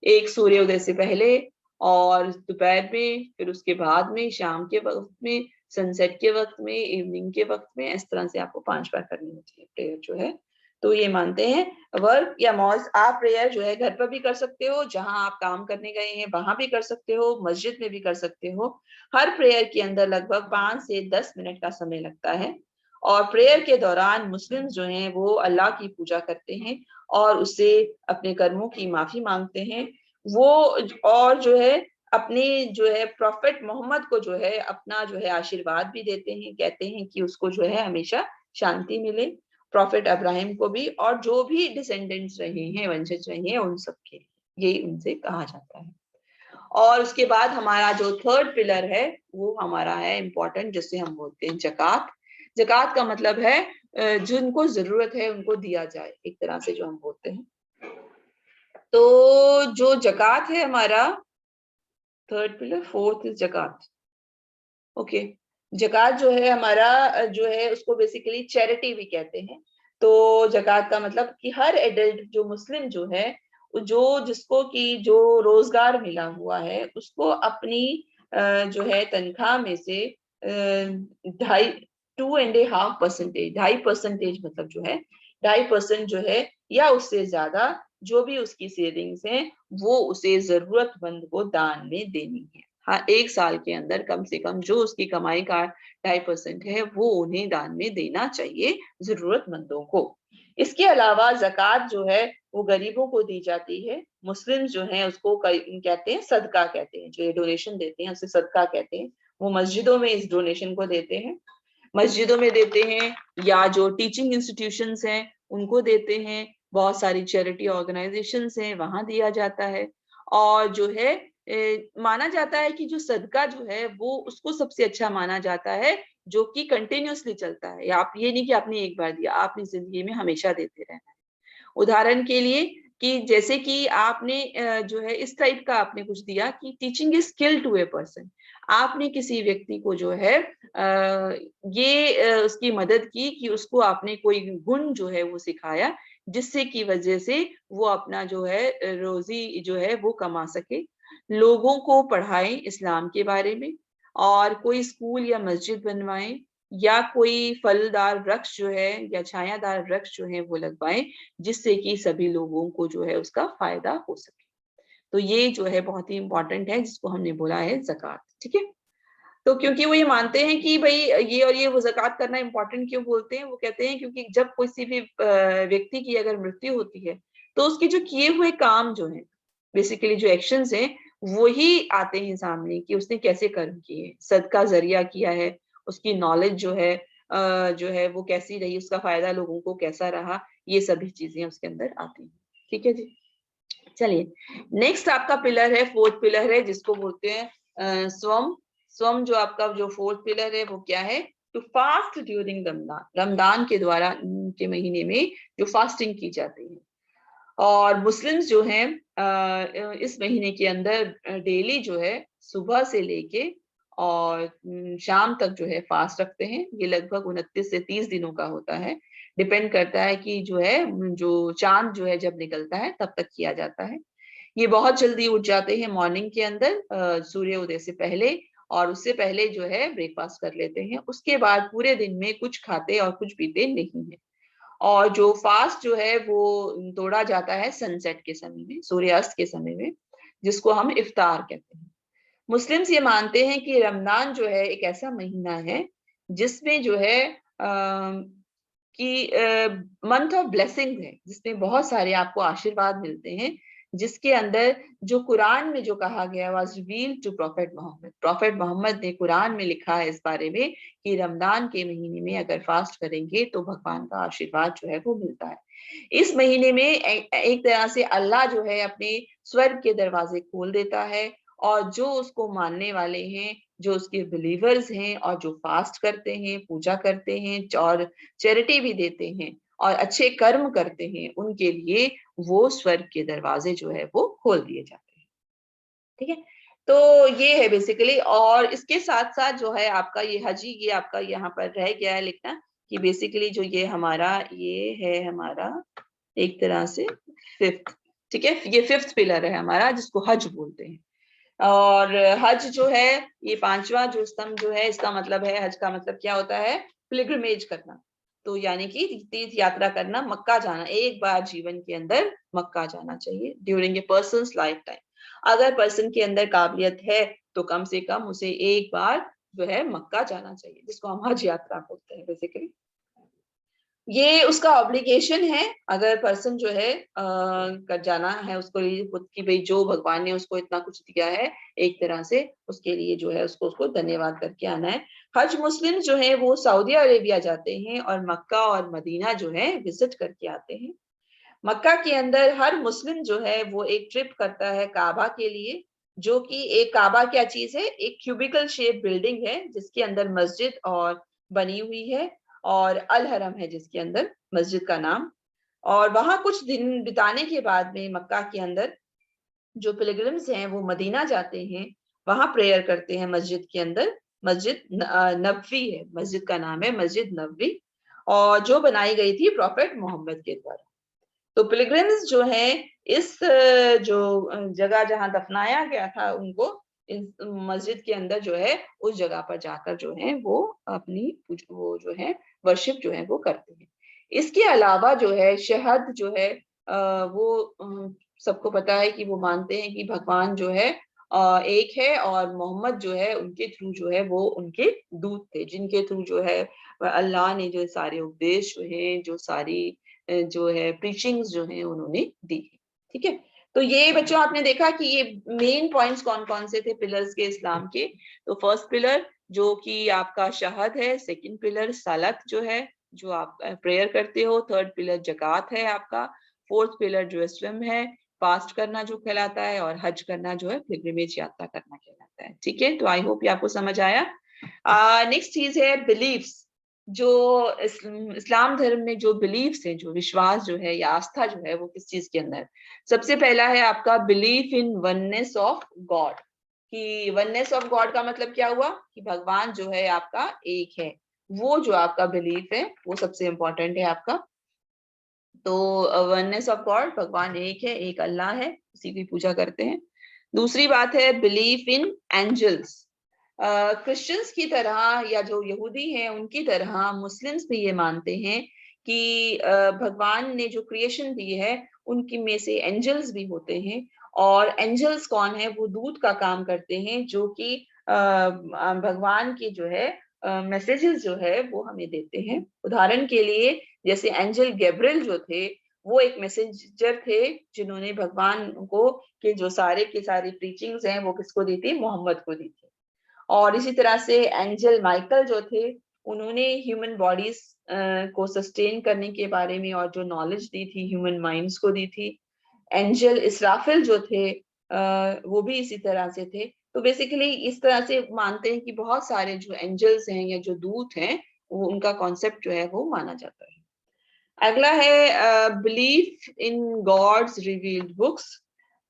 एक सूर्योदय से पहले और दोपहर में, फिर उसके बाद में, शाम के वक्त में, सनसेट के वक्त में, इवनिंग के वक्त में, इस तरह से आपको 5 बार करनी होती है प्रेयर जो है। तो ये मानते हैं वर्क या मौज आप प्रेयर जो है घर पर भी कर सकते हो, जहां आप काम करने गए हैं वहां भी कर सकते हो, मस्जिद में भी कर सकते हो। हर प्रेयर के अंदर लगभग 5 से 10 मिनट का समय लगता है और प्रेयर के दौरान मुस्लिम जो हैं वो अल्लाह की पूजा करते हैं और उससे अपने कर्मों की माफी मांगते हैं। वो और जो है अपने जो है प्रॉफिट मोहम्मद को जो है अपना जो है आशीर्वाद भी देते हैं, कहते हैं कि उसको जो है हमेशा शांति मिले, प्रॉफिट अब्राहिम को भी और जो भी डिसेंडेंट्स रहे हैं, वंशज रहे हैं उन सबके, ये उनसे कहा जाता है। और उसके बाद हमारा जो थर्ड पिलर है वो हमारा है इम्पोर्टेंट, जिससे हम बोलते हैं जकात। जकात का मतलब है जिनको जरूरत है उनको दिया जाए, एक तरह से जो हम बोलते हैं। तो जो जकात है हमारा थर्ड पिलर, फोर्थ इज जकात। ओके, जकात जो है हमारा जो है उसको बेसिकली चैरिटी भी कहते हैं। तो जकात का मतलब कि हर एडल्ट जो मुस्लिम जो है जो जिसको कि जो रोजगार मिला हुआ है उसको अपनी जो है तनख्वाह में से 2.5% 2.5% मतलब जो है 2.5% जो है या उससे ज्यादा जो भी उसकी सेविंग्स है वो उसे जरूरतमंद को दान में देनी है। हाँ, 1 साल के अंदर कम से कम जो उसकी कमाई का 2.5% है वो उन्हें दान में देना चाहिए जरूरतमंदों को। इसके अलावा जक़ात जो है वो गरीबों को दी जाती है। मुस्लिम जो है उसको कहते हैं सदका कहते हैं, जो ये डोनेशन देते हैं उसे सदका कहते हैं। वो मस्जिदों में इस डोनेशन को देते हैं, मस्जिदों में देते हैं या जो टीचिंग इंस्टीट्यूशंस हैं उनको देते हैं, बहुत सारी चैरिटी ऑर्गेनाइजेशंस हैं वहां दिया जाता है। और जो है माना जाता है कि जो सदका जो है वो उसको सबसे अच्छा माना जाता है जो कि कंटिन्यूअसली चलता है, या आप ये नहीं कि आपने एक बार दिया, आपने जिंदगी में हमेशा देते रहना है। उदाहरण के लिए कि जैसे कि आपने जो है इस टाइप का आपने कुछ दिया कि teaching is skill to a person, आपने किसी व्यक्ति को जो है ये उसकी मदद की कि उसको आपने कोई गुण जो है वो सिखाया जिससे की वजह से वो अपना जो है रोजी जो है वो कमा सके। लोगों को पढ़ाएं इस्लाम के बारे में, और कोई स्कूल या मस्जिद बनवाएं या कोई फलदार वृक्ष जो है या छायादार वृक्ष जो है वो लगवाएं जिससे कि सभी लोगों को जो है उसका फायदा हो सके। तो ये जो है बहुत ही इंपॉर्टेंट है जिसको हमने बोला है ज़कात। ठीक है, तो क्योंकि वो ये मानते हैं कि भाई ये और ये वो ज़कात करना इंपॉर्टेंट क्यों बोलते हैं, वो कहते हैं क्योंकि जब किसी भी व्यक्ति की अगर मृत्यु होती है तो उसके जो किए हुए काम जो है बेसिकली जो एक्शंस हैं वही आते हैं सामने कि उसने कैसे कर्म किए, सदका जरिया किया है, उसकी नॉलेज जो है वो कैसी रही, उसका फायदा लोगों को कैसा रहा, ये सभी चीजें उसके अंदर आती हैं। ठीक है जी, चलिए नेक्स्ट आपका पिलर है, फोर्थ पिलर है जिसको बोलते हैं स्वम। स्वम जो आपका जो फोर्थ पिलर है वो क्या है, टू फास्ट ड्यूरिंग रमदान, रमदान के द्वारा के महीने में जो फास्टिंग की जाती है। और मुस्लिम्स जो हैं इस महीने के अंदर डेली जो है सुबह से लेके और शाम तक जो है फास्ट रखते हैं। ये लगभग 29 से 30 दिनों का होता है, डिपेंड करता है कि जो है जो चांद जो है जब निकलता है तब तक किया जाता है। ये बहुत जल्दी उठ जाते हैं मॉर्निंग के अंदर सूर्य उदय से पहले, और उससे पहले जो है ब्रेकफास्ट कर लेते हैं। उसके बाद पूरे दिन में कुछ खाते और कुछ पीते नहीं है। और जो फास्ट जो है वो तोड़ा जाता है सनसेट के समय में, सूर्यास्त के समय में। जिसको हम इफ्तार कहते हैं। मुस्लिम्स ये मानते हैं कि रमजान जो है एक ऐसा महीना है जिसमें जो है कि मंथ ऑफ ब्लेसिंग है, जिसमें बहुत सारे आपको आशीर्वाद मिलते हैं, जिसके अंदर जो कुरान में जो कहा गया was revealed to prophet Muhammad ने कुरान में लिखा है इस बारे में कि रमजान के महीने में अगर फास्ट करेंगे तो भगवान का आशीर्वाद जो है वो मिलता है। इस महीने में एक तरह से अल्लाह जो है अपने स्वर्ग के दरवाजे खोल देता है, और जो उसको मानने वाले हैं, जो उसके बिलीवर्स हैं और जो फास्ट करते हैं, पूजा करते हैं और चैरिटी भी देते हैं और अच्छे कर्म करते हैं, उनके लिए वो स्वर्ग के दरवाजे जो है वो खोल दिए जाते हैं। ठीक है, तो ये है बेसिकली। और इसके साथ साथ जो है आपका ये हजी, ये आपका यहाँ पर रह गया है लिखना कि बेसिकली जो ये है हमारा एक तरह से फिफ्थ, ठीक है, ये फिफ्थ पिलर है हमारा जिसको हज बोलते हैं। और हज जो है ये पांचवा जो स्तंभ जो है, इसका मतलब है, हज का मतलब क्या होता है, पिलग्रिमेज करना। तो यानी कि तीर्थ यात्रा करना, मक्का जाना, एक बार जीवन के अंदर मक्का जाना चाहिए during a persons life time. अगर पर्सन के अंदर काबिलियत है तो कम से कम उसे एक बार जो है मक्का जाना चाहिए, जिसको हम हज यात्रा बोलते हैं बेसिकली। ये उसका ऑब्लिगेशन है, अगर पर्सन जो है कर जाना है उसको कि भाई जो भगवान ने उसको इतना कुछ दिया है, एक तरह से उसके लिए जो है उसको धन्यवाद करके आना है। हज मुस्लिम जो है वो सऊदी अरेबिया जाते हैं और मक्का और मदीना जो है विजिट करके आते हैं। मक्का के अंदर हर मुस्लिम जो है वो एक ट्रिप करता है काबा के लिए, जो कि एक काबा क्या चीज है, एक क्यूबिकल शेप बिल्डिंग है जिसके अंदर मस्जिद और बनी हुई है, और अल हरम है जिसके अंदर मस्जिद का नाम। और वहां कुछ दिन बिताने के बाद में मक्का के अंदर जो पिलग्रिम्स हैं वो मदीना जाते हैं, वहां प्रेयर करते हैं मस्जिद के अंदर। मस्जिद नबवी है, मस्जिद का नाम है मस्जिद नबवी, और जो बनाई गई थी प्रॉफेट मोहम्मद के द्वारा। तो पिलग्रिम्स जो है इस जो जगह जहां दफनाया गया था उनको, इस मस्जिद के अंदर जो है उस जगह पर जाकर जो है वो अपनी वो जो है वर्शिप जो है वो करते हैं। इसके अलावा जो है शहद जो है वो सबको पता है कि वो मानते हैं कि भगवान जो है एक है, और मोहम्मद जो है उनके थ्रू जो है वो उनके दूत थे, जिनके थ्रू जो है अल्लाह ने जो सारे उपदेश जो है, जो सारी जो है प्रीचिंग्स जो है उन्होंने दी है। ठीक है, तो ये बच्चों आपने देखा कि ये मेन पॉइंट्स कौन कौन से थे पिलर्स के इस्लाम के। तो फर्स्ट पिलर जो कि आपका शहद है, सेकंड पिलर सलात जो है जो आप प्रेयर करते हो, थर्ड पिलर जकात है आपका, फोर्थ पिलर जो है स्विम है, फास्ट करना जो कहलाता है, और हज करना जो है पिलग्रिमेज यात्रा करना कहलाता है। ठीक है, तो आई होप ये आपको समझ आया। नेक्स्ट चीज है बिलीफ्स। जो इस्लाम धर्म में जो बिलीफ्स हैं, जो विश्वास जो है या आस्था जो है वो किस चीज के अंदर, सबसे पहला है आपका belief in oneness of God. कि वननेस ऑफ गॉड का मतलब क्या हुआ कि भगवान जो है आपका एक है, वो जो आपका बिलीफ है वो सबसे इंपॉर्टेंट है आपका। तो वननेस ऑफ गॉड, भगवान एक है, एक अल्लाह है, उसी की पूजा करते हैं। दूसरी बात है बिलीफ इन एंजल्स। क्रिश्चियंस की तरह या जो यहूदी हैं उनकी तरह मुस्लिम्स भी ये मानते हैं कि भगवान ने जो क्रिएशन दी है उनकी में से एंजल्स भी होते हैं। और एंजल्स कौन है, वो दूत का काम करते हैं, जो कि भगवान की जो है मैसेजेस जो है वो हमें देते हैं। उदाहरण के लिए जैसे एंजल गैब्रियल जो थे, वो एक मैसेंजर थे जिन्होंने भगवान को के जो सारे के सारी प्रीचिंग्स हैं वो किसको दी थी, मोहम्मद को दी थी। और इसी तरह से एंजल माइकल जो थे, उन्होंने ह्यूमन बॉडीज को सस्टेन करने के बारे में और जो नॉलेज दी थी ह्यूमन माइंड्स को दी थी। एंजल इसराफिल जो थे वो भी इसी तरह से थे। तो बेसिकली इस तरह से मानते हैं कि बहुत सारे जो एंजल्स हैं या जो दूत हैं वो उनका कॉन्सेप्ट जो है वो माना जाता है। अगला है belief in God's revealed books.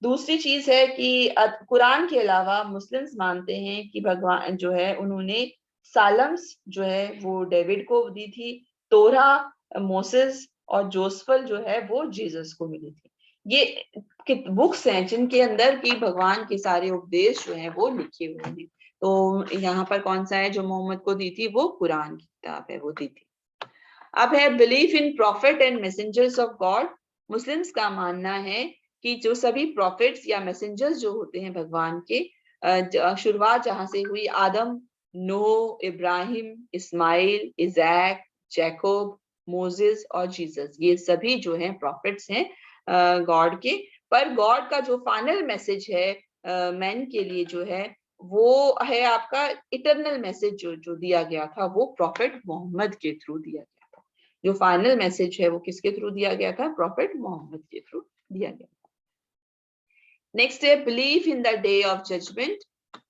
दूसरी चीज है कि कुरान के अलावा मुस्लिम्स मानते हैं कि भगवान जो है उन्होंने सालम्स जो है वो डेविड को दी थी, तोरा मोसेस, और जोसफल जो है वो जीसस को मिली थी। ये बुक्स हैं जिनके अंदर की भगवान के सारे उपदेश जो है वो लिखे हुए हैं। तो यहाँ पर कौन सा है जो मोहम्मद को दी थी, वो कुरान की किताब है, वो दी थी। अब है belief in profit and messengers of God. Muslims का मानना है कि जो सभी प्रॉफिट्स या मैसेंजर्स जो होते हैं भगवान के, शुरुआत जहां से हुई, आदम, नूह, इब्राहिम, इस्माइल, इज़ैक, जैकोब, मोसेस और जीसस, ये सभी जो हैं प्रॉफिट्स हैं गॉड के। पर गॉड का जो फाइनल मैसेज है मैन के लिए जो है, वो है आपका इटरनल मैसेज जो दिया गया था, वो प्रॉफिट मोहम्मद के थ्रू दिया गया था। जो फाइनल मैसेज है वो किसके थ्रू दिया गया था? प्रॉफिट मोहम्मद के थ्रू दिया गया। नेक्स्ट है believe in the day of judgement,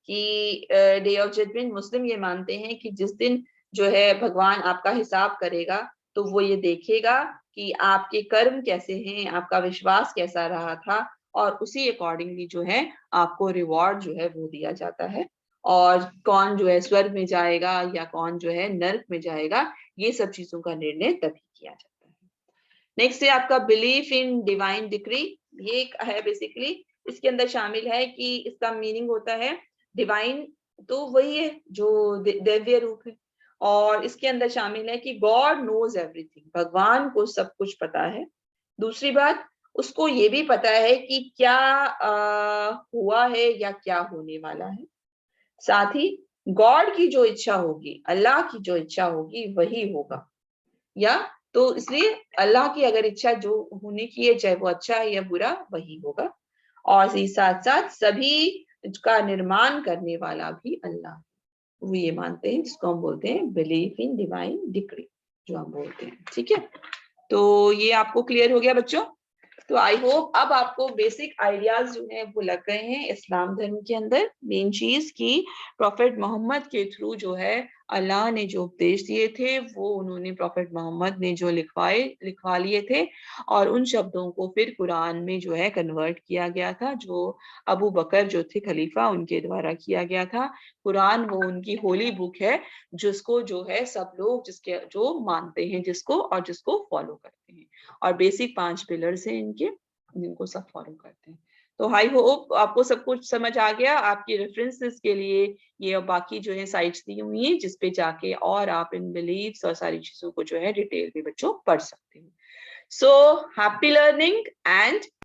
कि डे ऑफ जजमेंट मुस्लिम ये मानते हैं कि जिस दिन जो है भगवान आपका हिसाब करेगा, तो वो ये देखेगा कि आपके कर्म कैसे हैं, आपका विश्वास कैसा रहा था, और उसी अकॉर्डिंगली जो है आपको रिवॉर्ड जो है वो दिया जाता है। और कौन जो है स्वर्ग में जाएगा या कौन जो है नर्क में जाएगा, ये सब चीजों का निर्णय तभी किया जाता है। नेक्स्ट है आपका बिलीफ इन डिवाइन डिक्री। ये एक है बेसिकली, इसके अंदर शामिल है कि इसका मीनिंग होता है डिवाइन, तो वही है जो दैवीय रूप है, और इसके अंदर शामिल है कि गॉड नोज एवरीथिंग, भगवान को सब कुछ पता है। दूसरी बात, उसको ये भी पता है कि क्या हुआ है या क्या होने वाला है। साथ ही गॉड की जो इच्छा होगी, अल्लाह की जो इच्छा होगी वही होगा, या तो इसलिए अल्लाह की अगर इच्छा जो होने की है, चाहे वो अच्छा है या बुरा, वही होगा। और साथ साथ सभी का निर्माण करने वाला भी अल्लाह, वो ये मानते हैं, जिसको हम बोलते हैं बिलीफ इन डिवाइन डिक्री, जो हम बोलते हैं। ठीक है, तो ये आपको क्लियर हो गया बच्चों? तो आई होप अब आपको बेसिक आइडियाज जो है वो लग गए हैं इस्लाम धर्म के अंदर। मेन चीज की प्रॉफिट मोहम्मद के थ्रू जो है अल्लाह ने जो उपदेश दिए थे, वो उन्होंने प्रॉफिट मोहम्मद ने जो लिखवा लिए थे, और उन शब्दों को फिर कुरान में जो है कन्वर्ट किया गया था, जो अबू बकर जो थे खलीफा, उनके द्वारा किया गया था। कुरान वो उनकी होली बुक है, जिसको जो है सब लोग जिसके जो मानते हैं जिसको, और जिसको फॉलो करते हैं, और बेसिक 5 पिलर्स हैं इनके, जिनको सब फॉलो करते हैं। तो आई होप आपको सब कुछ समझ आ गया। आपकी रेफरेंसेस के लिए ये और बाकी जो है साइट्स दी हुई हैं, जिसपे जाके और आप इन बिलीव्स और सारी चीजों को जो है डिटेल में बच्चों पढ़ सकते हैं। So happy learning and